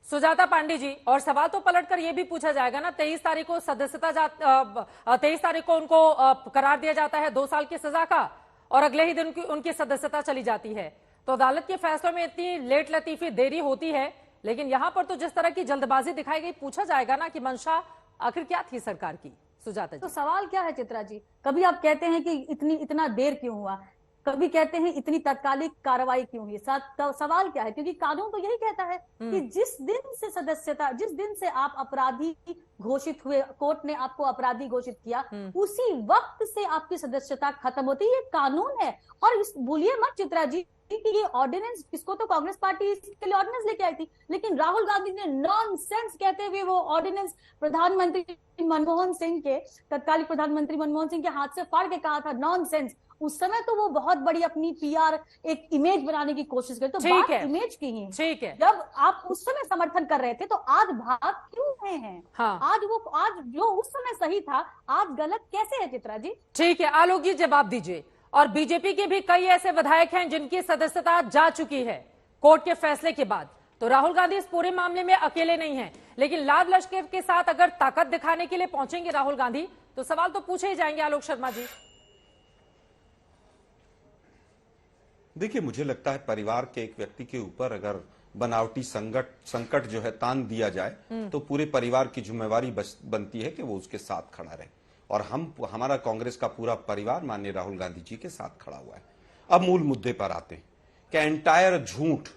सुजाता पांडे जी, और सवाल तो पलटकर यह भी पूछा जाएगा ना, 23 तारीख को सदस्यता 23 तारीख को उनको करार दिया जाता है 2 साल की सजा का, और अगले ही दिन उनकी सदस्यता चली जाती है। तो अदालत के फैसलों में इतनी लेट लतीफी देरी होती है, लेकिन यहां पर तो जिस तरह की जल्दबाजी दिखाई गई, पूछा जाएगा ना कि मंशा आखिर क्या थी सरकार की। सुजाता जी, तो सवाल क्या है चित्रा जी, कभी आप कहते हैं कि इतना देर क्यों हुआ, कभी कहते हैं इतनी तत्कालिक कार्रवाई क्यों हुई। सवाल क्या है, क्योंकि कानून तो यही कहता है कि जिस दिन से आप अपराधी घोषित हुए, कोर्ट ने आपको अपराधी घोषित किया, उसी वक्त से आपकी सदस्यता खत्म होती है। ये कानून है। और भूलिए मत चित्रा जी कि ये ऑर्डिनेंस, इसको तो कांग्रेस पार्टी इसके लिए ऑर्डिनेंस लेके आई थी, लेकिन राहुल गांधी ने नॉनसेंस कहते हुए वो ऑर्डिनेंस प्रधानमंत्री मनमोहन सिंह के, तत्कालीन प्रधानमंत्री मनमोहन सिंह के हाथ से फाड़ के कहा था नॉनसेंस। उस समय तो वो बहुत बड़ी अपनी पीआर एक इमेज बनाने की कोशिश करते, तो बात इमेज की ही। ठीक है, जब आप उस समय समर्थन कर रहे थे तो आज भाग क्यों रहे हैं? हाँ। आज जो उस समय सही था आज गलत कैसे है चित्रा जी? ठीक है, आलोक जी जवाब दीजिए। और बीजेपी के भी कई ऐसे विधायक हैं जिनकी सदस्यता जा चुकी है कोर्ट के फैसले के बाद, तो राहुल गांधी इस पूरे मामले में अकेले नहीं हैं। लेकिन लाल लश्कर के साथ अगर ताकत दिखाने के लिए पहुंचेंगे राहुल गांधी, तो सवाल तो पूछे ही जाएंगे। आलोक शर्मा जी, देखिए, मुझे लगता है परिवार के एक व्यक्ति के ऊपर अगर बनावटी संकट जो है तान दिया जाए तो पूरे परिवार की जिम्मेवारी बनती है कि वो उसके साथ खड़ा रहे, और हमारा कांग्रेस का पूरा परिवार माननीय राहुल गांधी जी के साथ खड़ा हुआ है। अब मूल मुद्दे पर आते हैं कि एंटायर झूठ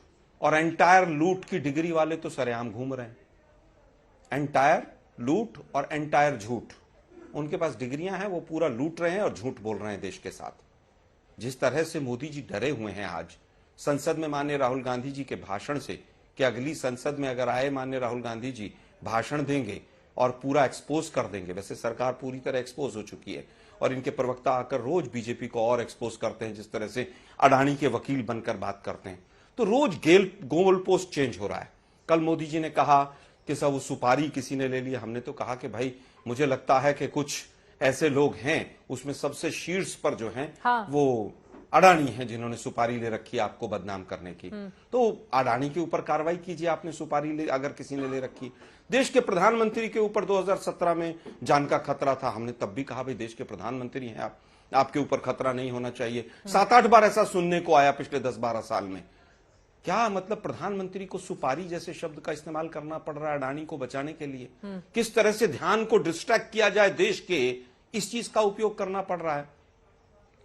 और एंटायर लूट की डिग्री वाले तो सरेआम घूम रहे हैं। एंटायर लूट और एंटायर झूठ, उनके पास डिग्रियां हैं, वो पूरा लूट रहे हैं और झूठ बोल रहे हैं देश के साथ। जिस तरह से मोदी जी डरे हुए हैं आज संसद में माननीय राहुल गांधी जी के भाषण से, कि अगली संसद में अगर आए माननीय राहुल गांधी जी भाषण देंगे और पूरा एक्सपोज कर देंगे। वैसे सरकार पूरी तरह एक्सपोज हो चुकी है और इनके प्रवक्ता आकर रोज बीजेपी को और एक्सपोज करते हैं, जिस तरह से अडानी के वकील बनकर बात करते हैं, तो रोज गोल पोस्ट चेंज हो रहा है। कल मोदी जी ने कहा कि सब वो सुपारी किसी ने ले लिया। हमने तो कहा कि भाई मुझे लगता है कि कुछ ऐसे लोग हैं, उसमें सबसे शीर्ष पर जो हैं वो अडानी हैं, जिन्होंने सुपारी ले रखी है आपको बदनाम करने की। तो अडानी के ऊपर कार्रवाई कीजिए, आपने सुपारी अगर किसी ने ले रखी। देश के प्रधानमंत्री के ऊपर 2017 में जान का खतरा था, हमने तब भी कहा भाई देश के प्रधानमंत्री हैं आप, आपके ऊपर खतरा नहीं होना चाहिए। 7-8 बार ऐसा सुनने को आया पिछले 10-12 साल में। क्या मतलब प्रधानमंत्री को सुपारी जैसे शब्द का इस्तेमाल करना पड़ रहा है अडानी को बचाने के लिए? किस तरह से ध्यान को डिस्ट्रैक्ट किया जाए देश के, इस चीज का उपयोग करना पड़ रहा है।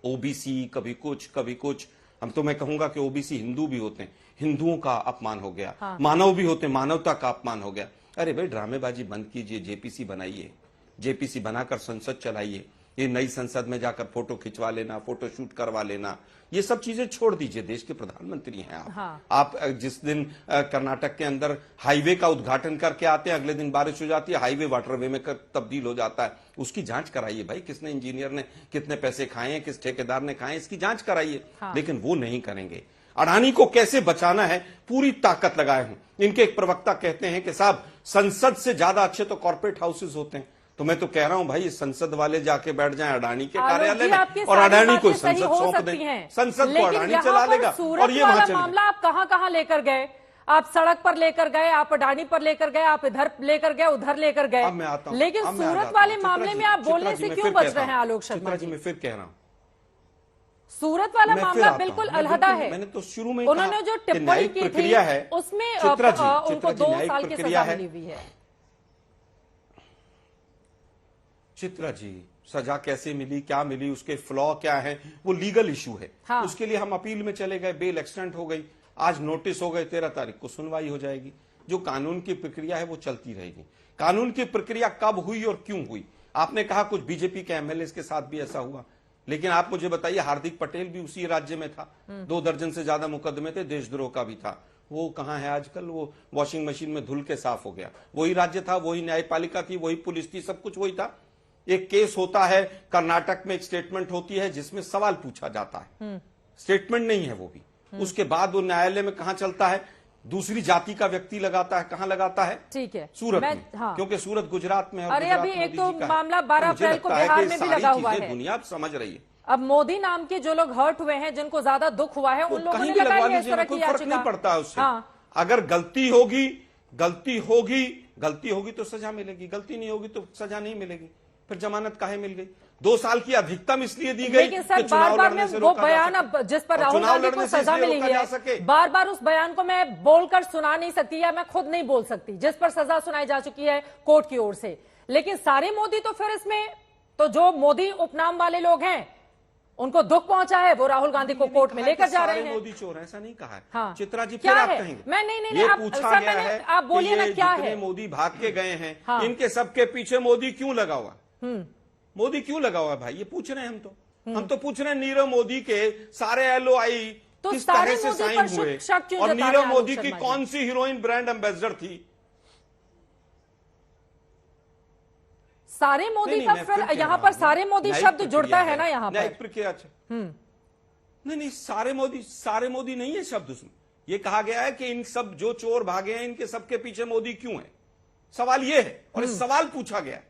ओबीसी कभी कुछ, हम तो मैं कहूंगा कि ओबीसी हिंदू भी होते हैं, हिंदुओं का अपमान हो गया। मानव भी होते हैं, मानवता का अपमान हो गया। अरे भाई ड्रामेबाजी बंद कीजिए, जेपीसी बनाइए, जेपीसी बनाकर संसद चलाइए। ये नई संसद में जाकर फोटो खिंचवा लेना, फोटो शूट करवा लेना, ये सब चीजें छोड़ दीजिए। देश के प्रधानमंत्री हैं आप। आप जिस दिन कर्नाटक के अंदर हाईवे का उद्घाटन करके आते हैं, अगले दिन बारिश हो जाती है, हाईवे वाटरवे में तब्दील हो जाता है। उसकी जांच कराइए भाई, किसने, इंजीनियर ने कितने पैसे खाए हैं, किस ठेकेदार ने खाए, इसकी जांच कराइए। लेकिन वो नहीं करेंगे। अडानी को कैसे बचाना है पूरी ताकत लगाए हूं। इनके एक प्रवक्ता कहते हैं कि साहब संसद से ज्यादा अच्छे तो कॉर्पोरेट हाउसेज होते हैं। तो मैं तो कह रहा हूं भाई संसद वाले जाके बैठ जाएं अडानी के कार्यालय में और अडानी को संसद सौंप दें। संसद को अडानी चला लेगा और ये वहां चलेगा। मामला आप कहां लेकर गए? आप सड़क पर लेकर गए, आप अडानी पर लेकर गए, आप इधर लेकर गए, उधर लेकर गए, लेकिन सूरत वाले मामले में आप बोलने से क्यों बच रहे हैं आलोक शर्मा जी? मैं फिर कह रहा हूं, सूरत वाला मामला बिल्कुल अलहदा है। मैंने तो शुरू में उन्होंने जो टिप्पणी की थी उसमें उनको 2 साल की सजा मिली हुई है। चित्रा जी, सजा कैसे मिली, क्या मिली, उसके फ्लॉ क्या है, वो लीगल इशू है। उसके लिए हम अपील में चले गए, बेल एक्सटेंड हो गई, आज नोटिस हो गए, 13 तारीख को सुनवाई हो जाएगी। जो कानून की प्रक्रिया है वो चलती रहेगी। कानून की प्रक्रिया कब हुई और क्यों हुई? आपने कहा कुछ बीजेपी के एमएलए के साथ भी ऐसा हुआ, लेकिन आप मुझे बताइए, हार्दिक पटेल भी उसी राज्य में था, 2 दर्जन से ज्यादा मुकदमे थे, देशद्रोह का भी था। वो कहां है आजकल? वो वॉशिंग मशीन में धुल के साफ हो गया। वही राज्य था, वही न्यायपालिका थी, वही पुलिस थी, सब कुछ वही था। एक केस होता है कर्नाटक में, एक स्टेटमेंट होती है जिसमें सवाल पूछा जाता है, स्टेटमेंट नहीं है वो भी। उसके बाद वो न्यायालय में कहां चलता है? दूसरी जाति का व्यक्ति लगाता है। कहां लगाता है? ठीक है, सूरत में। क्योंकि सूरत गुजरात में है। अरे अभी एक तो मामला 12 अप्रैल को बिहार में भी लगा हुआ है। दुनिया आप समझ रही है। अब मोदी नाम के जो लोग हर्ट हुए हैं, जिनको ज्यादा दुख हुआ है, उन लोगों ने लगाई है इस तरह की याचिका। नहीं पड़ता उससे। अगर गलती होगी, गलती होगी तो सजा मिलेगी, गलती नहीं होगी तो सजा नहीं मिलेगी। फिर जमानत काहे मिल गई? 2 साल की अधिकतम इसलिए दी गई लेकिन सर बार बार में वो बयान अब जिस पर राहुल गांधी को सजा मिली है, बार बार उस बयान को मैं बोलकर सुना नहीं सकती या मैं खुद नहीं बोल सकती, जिस पर सजा सुनाई जा चुकी है कोर्ट की ओर से। लेकिन सारे मोदी तो फिर इसमें तो जो मोदी उपनाम वाले लोग हैं उनको दुख पहुंचा है, वो राहुल गांधी को कोर्ट में लेकर जा रहे हैं। मोदी चोर ऐसा नहीं कहा है। हाँ। चित्रा जी क्या फिर आप है? कहेंगे मैं नहीं ये आप, पूछा सर, गया है आप बोलिए ना क्या है मोदी भाग के गए हैं। हाँ। इनके सबके पीछे मोदी क्यों लगा हुआ? मोदी क्यों लगा हुआ भाई? ये पूछ रहे हैं हम तो पूछ रहे हैं नीरव मोदी के सारे LOI तो किस तरह से मोदी साइन हुए शक क्यों और जता रहे नीरव हैं मोदी आलोक की शर्मा कौन सी हीरोइन ब्रांड एम्बेसडर थी? सारे मोदी का फिर यहाँ पर सारे मोदी शब्द जुड़ता है ना यहाँ पर। प्रक्रिया नहीं, सारे मोदी नहीं है शब्द उसमें। ये कहा गया है कि इन सब जो चोर भागे हैं इनके सबके पीछे मोदी क्यों है, सवाल ये है और इस सवाल पूछा गया है।